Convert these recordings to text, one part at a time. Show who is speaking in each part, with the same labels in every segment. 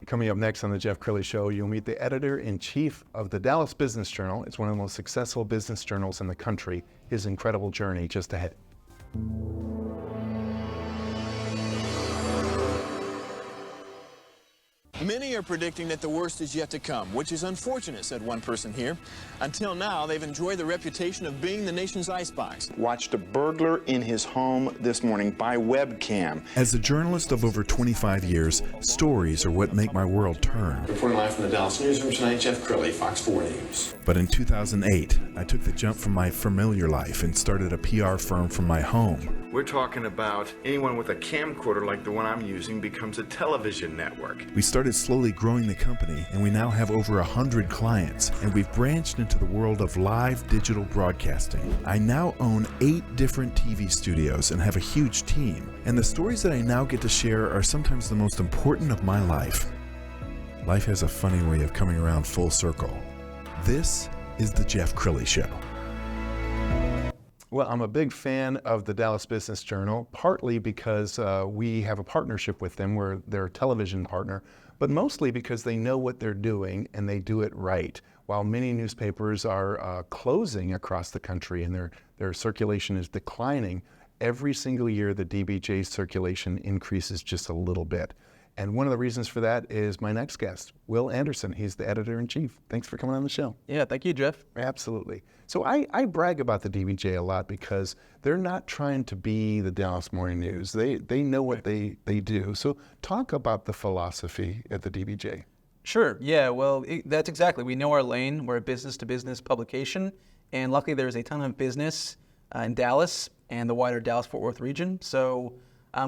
Speaker 1: Coming up next on the Jeff Crilley Show, you'll meet the editor-in-chief of the Dallas Business Journal. It's one of the most successful business journals in the country. His incredible journey just ahead.
Speaker 2: Many are predicting that the worst is yet to come, which is unfortunate, said one person here. Until now, they've enjoyed the reputation of being the nation's icebox.
Speaker 3: Watched a burglar in his home this morning by webcam.
Speaker 4: As a journalist of over 25 years, stories are what make my world turn.
Speaker 2: Reporting live from the Dallas newsroom tonight, Jeff Crilley, Fox 4 News.
Speaker 4: But in 2008, I took the jump from my familiar life and started a PR firm from my home.
Speaker 3: We're talking about anyone with a camcorder like the one I'm using becomes a television network.
Speaker 4: We started slowly growing the company, and we now have over 100 clients, and we've branched into the world of live digital broadcasting. I now own 8 different TV studios and have a huge team, and the stories that I now get to share are sometimes the most important of my life. Life has a funny way of coming around full circle. This is the Jeff Crilley Show.
Speaker 1: Well, I'm a big fan of the Dallas Business Journal, partly because we have a partnership with them. We're their television partner, but mostly because they know what they're doing and they do it right. While many newspapers are closing across the country and their circulation is declining, every single year the DBJ's circulation increases just a little bit. And one of the reasons for that is my next guest, Will Anderson. He's the editor-in-chief. Thanks for coming on the show.
Speaker 5: Yeah, thank you, Jeff.
Speaker 1: Absolutely. So I brag about the DBJ a lot because they're not trying to be the Dallas Morning News. They know what they do. So talk about the philosophy at the DBJ.
Speaker 5: Sure. Yeah, well, that's exactly. We know our lane. We're a business-to-business publication, and luckily there's a ton of business in Dallas and the wider Dallas-Fort Worth region. So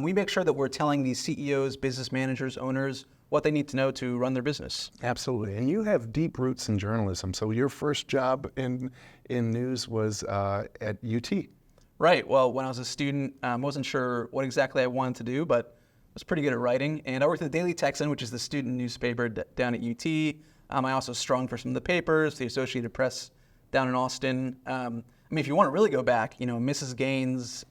Speaker 5: we make sure that we're telling these CEOs, business managers, owners, what they need to know to run their business.
Speaker 1: Absolutely. And you have deep roots in journalism. So your first job in news was at UT.
Speaker 5: Right. Well, when I was a student, I wasn't sure what exactly I wanted to do, but I was pretty good at writing. And I worked at the Daily Texan, which is the student newspaper down at UT. I also strung for some of the papers, the Associated Press down in Austin. I mean, if you want to really go back, Mrs. Gaines'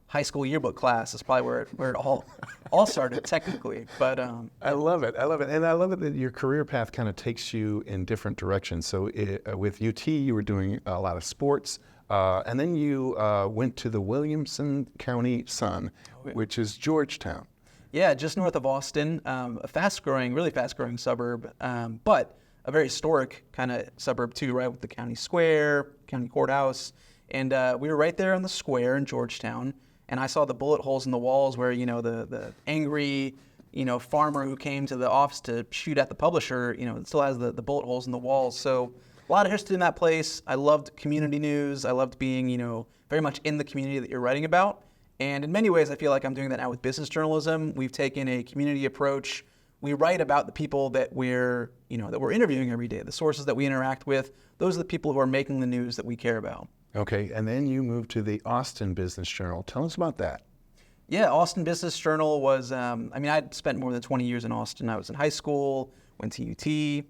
Speaker 5: high school yearbook class is probably where it all started technically. But
Speaker 1: I love it. And I love it that your career path kind of takes you in different directions. So with UT, you were doing a lot of sports, and then you went to the Williamson County Sun, which is Georgetown.
Speaker 5: Yeah, just north of Austin, a really fast-growing suburb, but a very historic kind of suburb too, right, with the county square, county courthouse. And we were right there on the square in Georgetown. And I saw the bullet holes in the walls where, the angry, farmer who came to the office to shoot at the publisher, it still has the bullet holes in the walls. So a lot of history in that place. I loved community news. I loved being, very much in the community that you're writing about. And in many ways, I feel like I'm doing that now with business journalism. We've taken a community approach. We write about the people that we're interviewing every day, the sources that we interact with. Those are the people who are making the news that we care about.
Speaker 1: Okay, and then you moved to the Austin Business Journal. Tell us about that.
Speaker 5: Yeah, Austin Business Journal was, I'd spent more than 20 years in Austin. I was in high school, went to UT.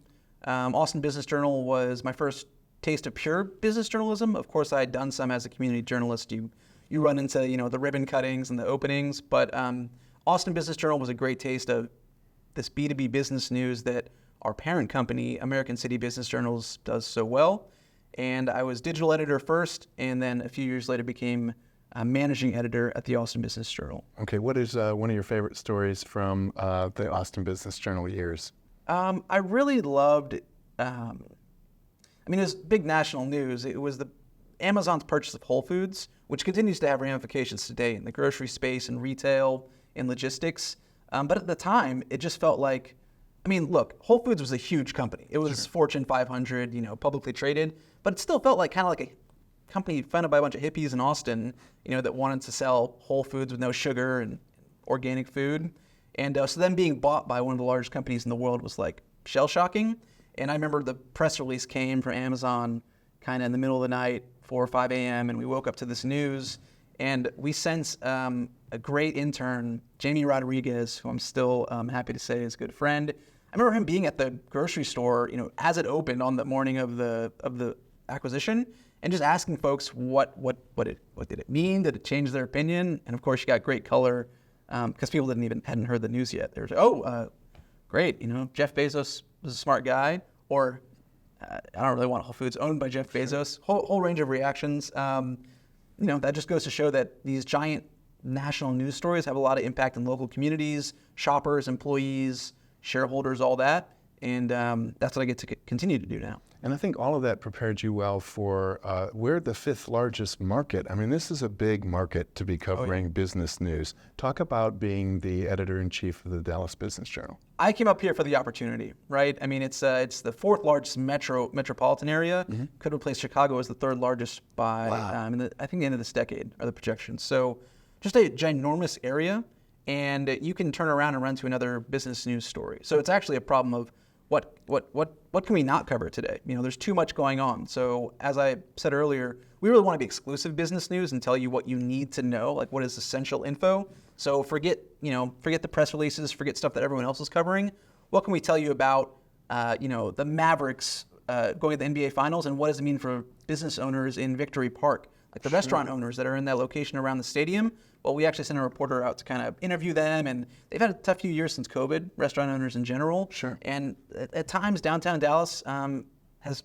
Speaker 5: Austin Business Journal was my first taste of pure business journalism. Of course, I had done some as a community journalist. You run into, the ribbon cuttings and the openings, but Austin Business Journal was a great taste of this B2B business news that our parent company, American City Business Journals, does so well. And I was digital editor first, and then a few years later became managing editor at the Austin Business Journal.
Speaker 1: Okay, what is one of your favorite stories from the Austin Business Journal years?
Speaker 5: I really loved, it was big national news. It was Amazon's purchase of Whole Foods, which continues to have ramifications today in the grocery space and retail and logistics. But at the time, it just felt like, look, Whole Foods was a huge company. It was Fortune 500, publicly traded, but it still felt like kind of like a company funded by a bunch of hippies in Austin, that wanted to sell Whole Foods with no sugar and organic food. And so them being bought by one of the largest companies in the world was like shell-shocking. And I remember the press release came from Amazon kind of in the middle of the night, 4 or 5 a.m., and we woke up to this news. And we sent a great intern, Jamie Rodriguez, who I'm still happy to say is a good friend. I remember him being at the grocery store, as it opened on the morning of the acquisition, and just asking folks what did it mean? Did it change their opinion? And of course, you got great color because people hadn't heard the news yet. They were great. Jeff Bezos was a smart guy, or I don't really want Whole Foods owned by Jeff Bezos. Whole range of reactions. That just goes to show that these giant national news stories have a lot of impact in local communities, shoppers, employees, shareholders, all that. And that's what I get to continue to do now.
Speaker 1: And I think all of that prepared you well for, we're the 5th largest market. I mean, this is a big market to be covering business news. Talk about being the editor-in-chief of the Dallas Business Journal.
Speaker 5: I came up here for the opportunity, right? I mean, it's the 4th largest metropolitan area. Could replace Chicago as the 3rd largest by, I think, the end of this decade are the projections. So just a ginormous area, and you can turn around and run to another business news story. So it's actually a problem of what can we not cover today? There's too much going on. So as I said earlier, we really want to be exclusive business news and tell you what you need to know, like what is essential info. So forget the press releases, forget stuff that everyone else is covering. What can we tell you about, the Mavericks going to the NBA Finals, and what does it mean for business owners in Victory Park, like the restaurant owners that are in that location around the stadium? Well, we actually sent a reporter out to kind of interview them, and they've had a tough few years since COVID, restaurant owners in general.
Speaker 1: Sure.
Speaker 5: And at times, downtown Dallas has,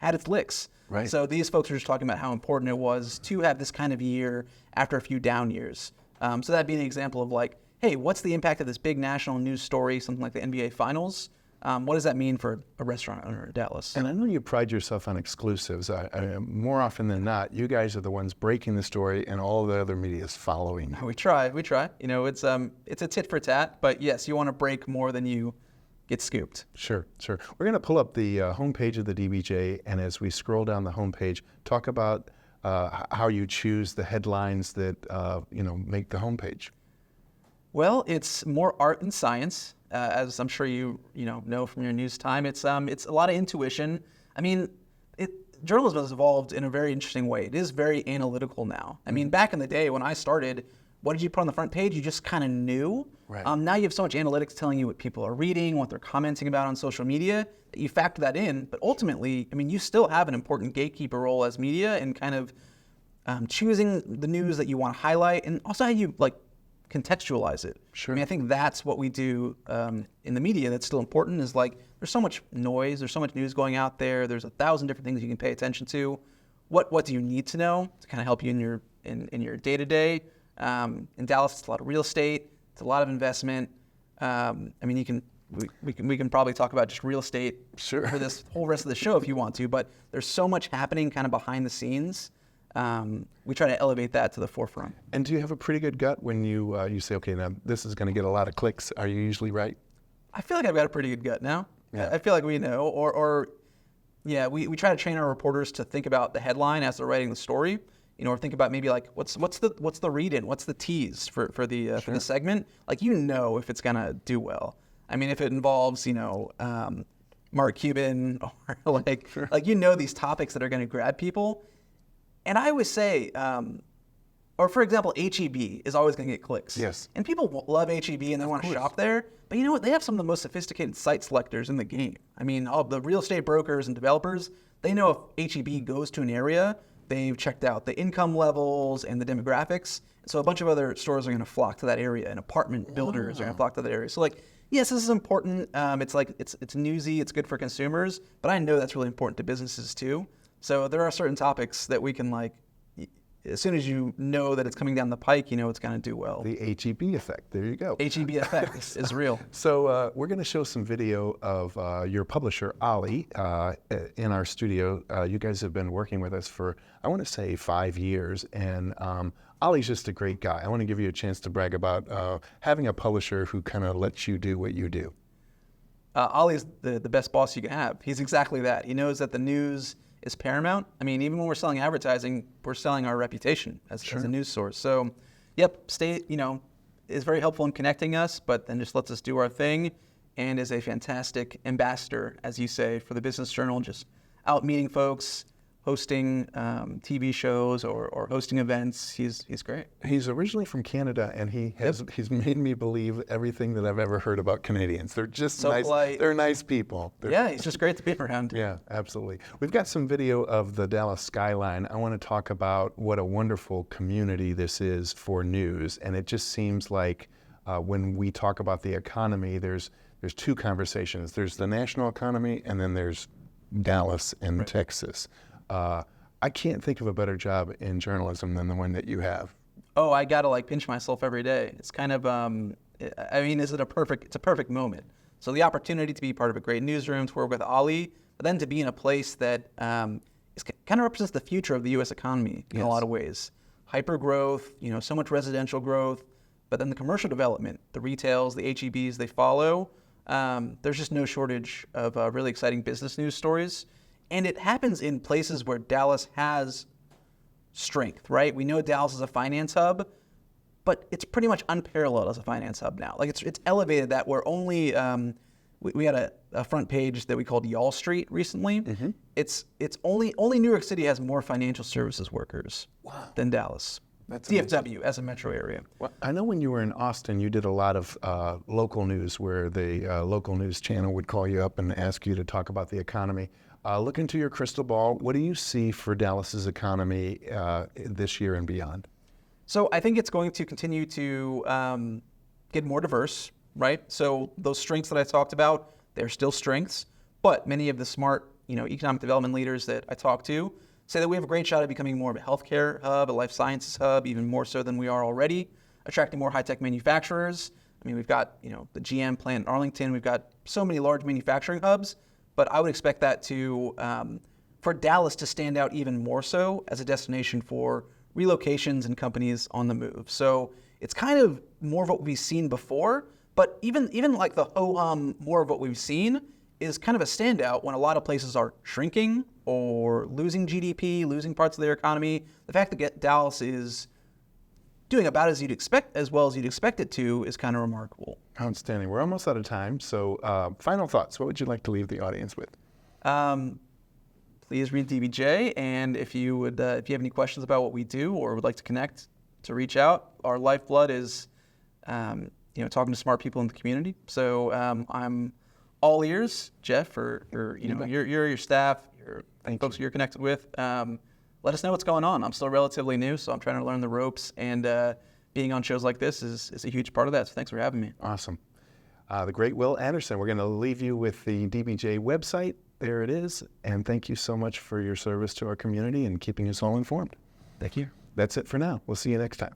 Speaker 5: had its licks.
Speaker 1: Right.
Speaker 5: So these folks are just talking about how important it was to have this kind of year after a few down years. So that'd be an example of like, hey, what's the impact of this big national news story, something like the NBA Finals? What does that mean for a restaurant owner in Dallas?
Speaker 1: And I know you pride yourself on exclusives. More often than not, you guys are the ones breaking the story, and all the other media is following.
Speaker 5: We try. It's a tit for tat, but yes, you want to break more than you get scooped.
Speaker 1: Sure. We're going to pull up the homepage of the DBJ, and as we scroll down the homepage, talk about how you choose the headlines that make the homepage. Well,
Speaker 5: it's more art than science. As I'm sure you know from your news time, it's a lot of intuition. I mean, journalism has evolved in a very interesting way. It is very analytical now. I mean, back in the day when I started, what did you put on the front page? You just kind of knew.
Speaker 1: Right.
Speaker 5: Now you have so much analytics telling you what people are reading, what they're commenting about on social media, that you factor that in. But ultimately, I mean, you still have an important gatekeeper role as media in kind of choosing the news that you want to highlight, and also how you contextualize it.
Speaker 1: Sure.
Speaker 5: I mean, I think that's what we do in the media that's still important, is there's so much noise, there's so much news going out there, there's 1,000 different things you can pay attention to. What do you need to know to kind of help you in your day-to-day? In Dallas, it's a lot of real estate, it's a lot of investment. I mean, we can probably talk about just real estate for this whole rest of the show if you want to, but there's so much happening kind of behind the scenes. We try to elevate that to the forefront.
Speaker 1: And do you have a pretty good gut when you say, okay, now this is going to get a lot of clicks? Are you usually right?
Speaker 5: I feel like I've got a pretty good gut now.
Speaker 1: Yeah.
Speaker 5: I feel like we know, we try to train our reporters to think about the headline as they're writing the story, or think about maybe like what's the read-in, what's the tease for the segment, if it's gonna do well. I mean, if it involves Mark Cuban or these topics that are going to grab people. And I always say, or for example, HEB is always going to get clicks.
Speaker 1: Yes.
Speaker 5: And people love HEB and they want to shop there. But you know what? They have some of the most sophisticated site selectors in the game. I mean, all the real estate brokers and developers, they know if HEB goes to an area, they've checked out the income levels and the demographics. So a bunch of other stores are going to flock to that area, and apartment builders are going to flock to that area. So yes, this is important. It's newsy. It's good for consumers. But I know that's really important to businesses too. So there are certain topics that we can as soon as you know that it's coming down the pike, it's going to do well.
Speaker 1: The HEB effect. There you go.
Speaker 5: HEB effect is real.
Speaker 1: So we're going to show some video of your publisher, Ollie, in our studio. You guys have been working with us for, I want to say, 5 years. And Ollie's just a great guy. I want to give you a chance to brag about having a publisher who kind of lets you do what you do.
Speaker 5: Ollie's the best boss you can have. He's exactly that. He knows that the news is paramount. I mean, even when we're selling advertising, we're selling our reputation as a news source. So, is very helpful in connecting us, but then just lets us do our thing, and is a fantastic ambassador, as you say, for the Business Journal, just out meeting folks, hosting TV shows or hosting events. He's great.
Speaker 1: He's originally from Canada, and he's made me believe everything that I've ever heard about Canadians. They're just
Speaker 5: so
Speaker 1: nice.
Speaker 5: Polite.
Speaker 1: They're nice people.
Speaker 5: He's just great to be around.
Speaker 1: Yeah, absolutely. We've got some video of the Dallas skyline. I want to talk about what a wonderful community this is for news, and it just seems like when we talk about the economy, there's there's two conversations. There's the national economy, and then there's Dallas and Texas. I can't think of a better job in journalism than the one that you have.
Speaker 5: Oh, I gotta like pinch myself every day. It's kind of, I mean, it's a perfect moment. So the opportunity to be part of a great newsroom, to work with Ali, but then to be in a place that kind of represents the future of the U.S. economy in a lot of ways. Hyper growth, so much residential growth, but then the commercial development, the retails, the HEBs, they follow. There's just no shortage of really exciting business news stories. And it happens in places where Dallas has strength, right? We know Dallas is a finance hub, but it's pretty much unparalleled as a finance hub now. Like it's elevated that we're only, we had a front page that we called Y'all Street recently. Mm-hmm. It's only New York City has more financial services workers than Dallas. That's DFW amazing. As a metro area.
Speaker 1: Well, I know when you were in Austin, you did a lot of local news where the local news channel would call you up and ask you to talk about the economy. Look into your crystal ball. What do you see for Dallas's economy this year and beyond?
Speaker 5: So I think it's going to continue to get more diverse, right? So those strengths that I talked about, they're still strengths, but many of the smart, economic development leaders that I talk to say that we have a great shot at becoming more of a healthcare hub, a life sciences hub, even more so than we are already, attracting more high-tech manufacturers. I mean, we've got, the GM plant in Arlington. We've got so many large manufacturing hubs, but I would expect that to, for Dallas to stand out even more so as a destination for relocations and companies on the move. So it's kind of more of what we've seen before, but even like the ho-hum more of what we've seen is kind of a standout when a lot of places are shrinking or losing GDP, losing parts of their economy. The fact that Dallas is doing about as well as you'd expect it to is kind of remarkable.
Speaker 1: Outstanding. We're almost out of time. So final thoughts. What would you like to leave the audience with?
Speaker 5: Please read DBJ, and if you have any questions about what we do or would like to connect, to reach out. Our lifeblood is, talking to smart people in the community. So I'm all ears, Jeff, or your staff, folks you're connected with. Let us know what's going on. I'm still relatively new, so I'm trying to learn the ropes, and being on shows like this is a huge part of that. So thanks for having me.
Speaker 1: Awesome. The great Will Anderson. We're going to leave you with the DBJ website. There it is. And thank you so much for your service to our community and keeping us all informed.
Speaker 5: Thank you.
Speaker 1: That's it for now. We'll see you next time.